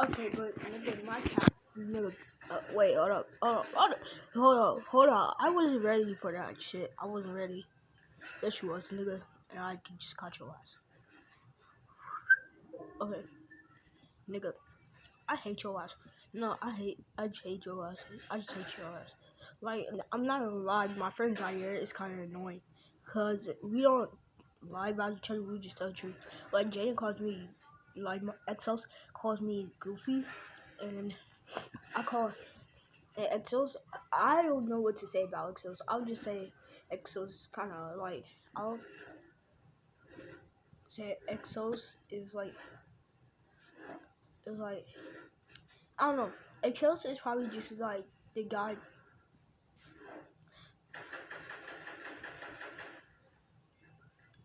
Okay, but nigga, my cat, nigga, wait, hold up. I wasn't ready for that shit. I wasn't ready. Yes, you was, nigga, and I could just cut your ass. Okay, nigga, I hate your ass. No, I just hate your ass. I just hate your ass. Like, I'm not gonna lie, my friend Zaire is kind of annoying, cause we don't lie about each other. We just tell the truth. Like, Jaden calls me, like, my Exos calls me Goofy, and I call Exos. I don't know what to say about Exos. I'll just say Exos is kind of like, I'll say Exos is like, I don't know. Exos is probably just like the guy.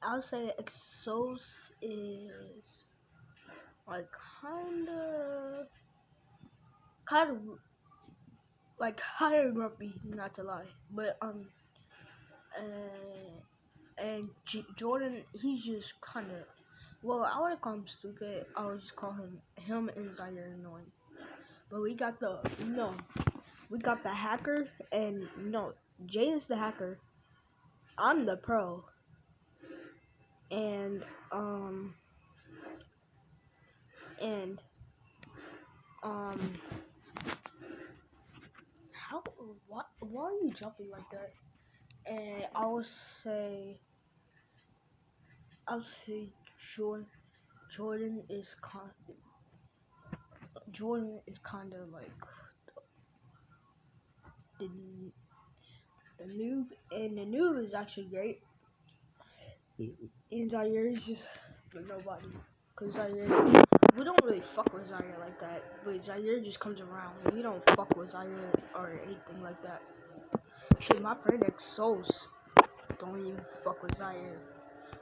I'll say Exos is like kind of like kind of grumpy, not to lie. But Jordan, he's just kind of. Well, I wouldn't call him stupid. I would just call him and Zaire annoying. But we got the hacker, and Jaden's the hacker. I'm the pro, and and um how what why are you jumping like that? And I'll say Jordan Jordan is kind Jordan is kind of like the the noob, and the noob is actually great. And Zaire is just nobody, cause Zaire we don't really fuck with Zaire like that, but Zaire just comes around. We don't fuck with Zaire or anything like that. Shit, my friend Exos don't even fuck with Zaire.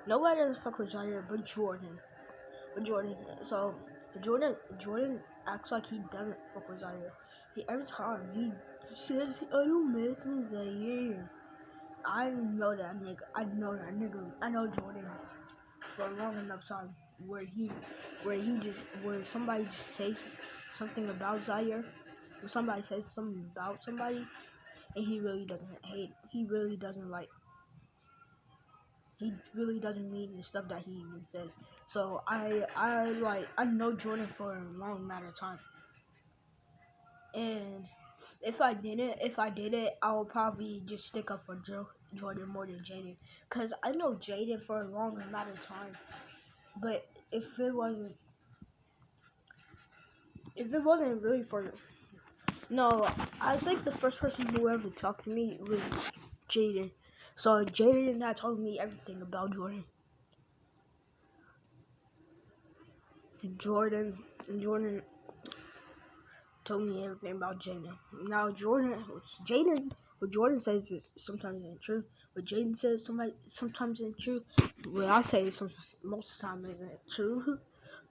Nobody does fuck with Zaire but Jordan. So Jordan acts like he doesn't fuck with Zaire. Every time he says I don't mess with Zaire. I know that nigga. I know Jordan for a long enough time where somebody just says something about Zaire, when somebody says something about somebody, and he really doesn't hate. He really doesn't mean the stuff that he even says. So I know Jordan for a long amount of time, and if I did it, I would probably just stick up for Jordan more than Jaden, cause I know Jaden for a long amount of time. But if it wasn't really for no, I think the first person who ever talked to me was Jaden. So Jaden and I told me everything about Jordan. Jordan told me everything about Jaden. Now what Jordan says is sometimes isn't true. What Jaden says sometimes isn't true. What I say most of the time isn't true.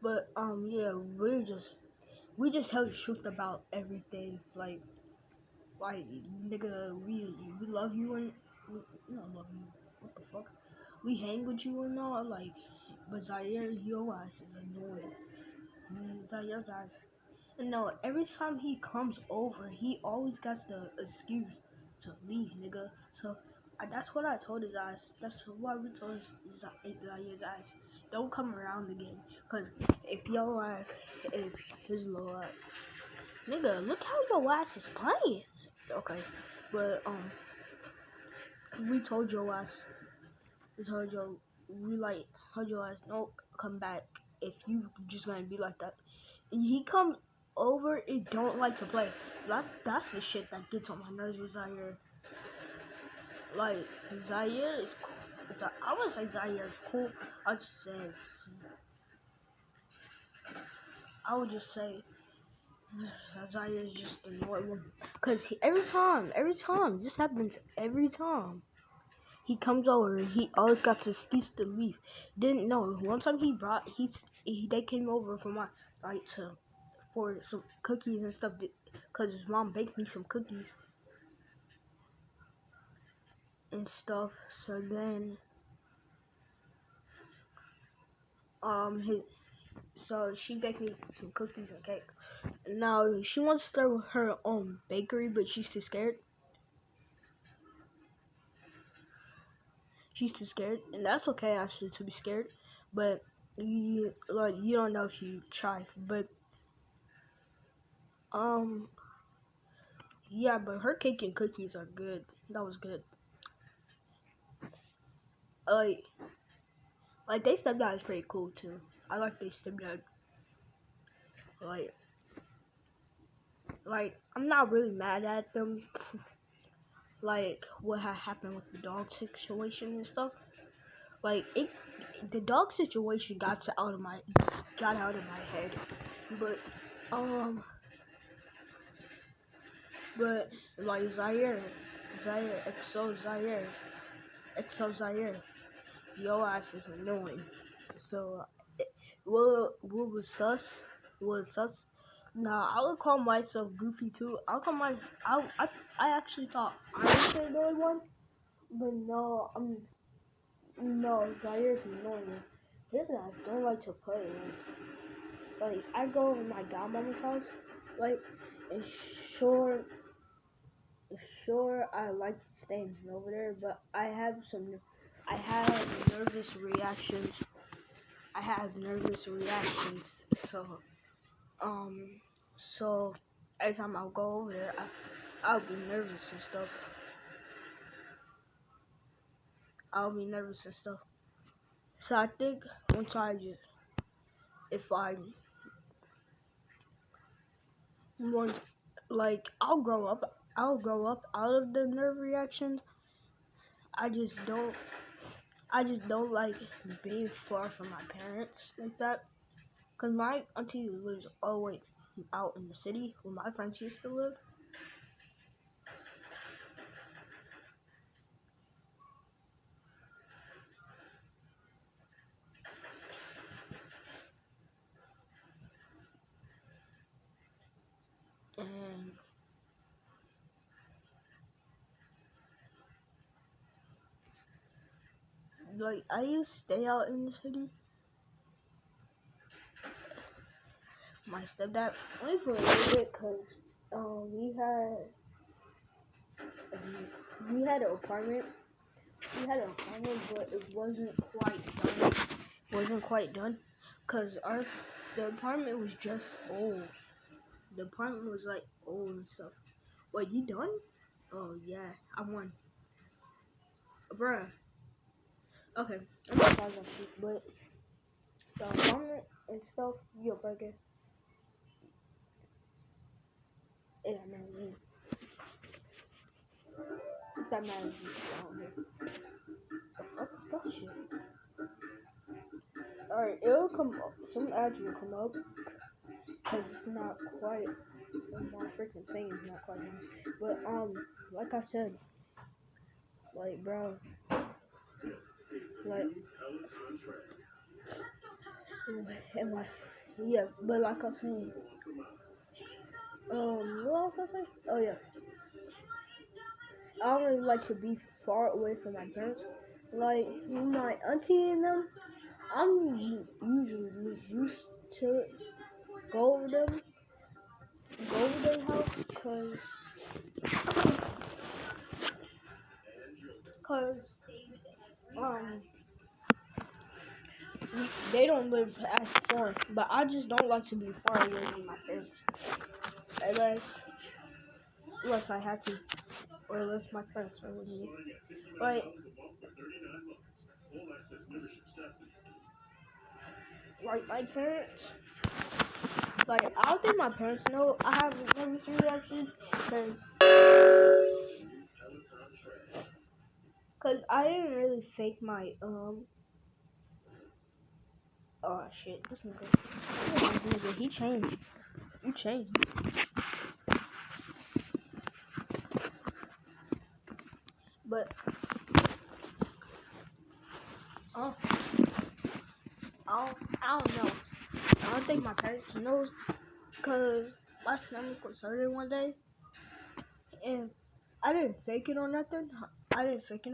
But yeah, we just tell the truth about everything. Like nigga, we love you and we don't love you. What the fuck? We hang with you and all, like, but Zaire, your ass is annoying. Zaire's ass. No, every time he comes over, he always got the excuse to leave, nigga. So that's what I told his ass. That's what we told Zaire's ass. Don't come around again, cause if his little ass, nigga, look how your ass is playing. Okay, but we told your ass, we told your, we like told your ass, don't come back if you just gonna be like that. And he comes over and don't like to play. That's the shit that gets on my nerves with Zaire. Like Zaire is cool. I wouldn't say Zaire is cool. I would just say Zaire is just annoying. Cause every time, this happens every time. He comes over and he always got an excuse to leave. Didn't know. One time they came over for my for some cookies and stuff because his mom baked me some cookies and stuff. So then his So she baked me some cookies and cake. Now she wants to start with her own bakery, but she's too scared. She's too scared, and that's okay actually to be scared. But you don't know if you try. But um yeah, but her cake and cookies are good. That was good. Like like they stepdad is pretty cool too. I like they stepdad. Like I'm not really mad at them. Like what had happened with the dog situation and stuff. Like the dog situation got out of my head. But um but like Zaire, your ass is annoying. So what was sus? Was sus? Nah, I would call myself goofy too. I actually thought I was the annoying one, but no, Zaire's annoying. His guys don't like to play. Like I go to my godmother's house, like, and sure, sure, I like staying over there, but I have nervous reactions. I have nervous reactions, so um, so every time I'll go over there, I'll be nervous and stuff. I'll be nervous and stuff. So I think once if I once, like, I'll grow up out of the nerve reactions. I just don't, I just don't like being far from my parents like that. Cause my auntie lives all the way out in the city where my friends used to live. And like I used to stay out in the city. My stepdad only for a little bit, cause we had an apartment. We had an apartment, but it wasn't quite done. Wasn't quite done, cause the apartment was just old. The apartment was like old and stuff. Wait, you done? Oh yeah, I won, bruh. Okay, I'm gonna pause that shit, but the apartment and stuff, yo, burger. Yeah, man, that matters down here. The fuck is that shit? Alright, it'll come up. Some ads will come up, cause it's not quite. My freaking thing is not quite done. But like I said, like bro, like, am I? Yeah, but like I was saying, what else I say? Oh yeah, I don't really like to be far away from my parents. Like my auntie and them, I'm usually used to go over them, go over their house, cause um they don't live as far, but I just don't like to be far away from my parents, unless I had to, or unless my parents are with me. Like my parents, like I don't think my parents know I have nervous reactions, cause I didn't really fake my oh shit, this nigga, he changed. You changed. But oh, I don't know. I don't think my parents knows, cause my stomach was hurting one day, and I didn't fake it or nothing. I didn't fake it.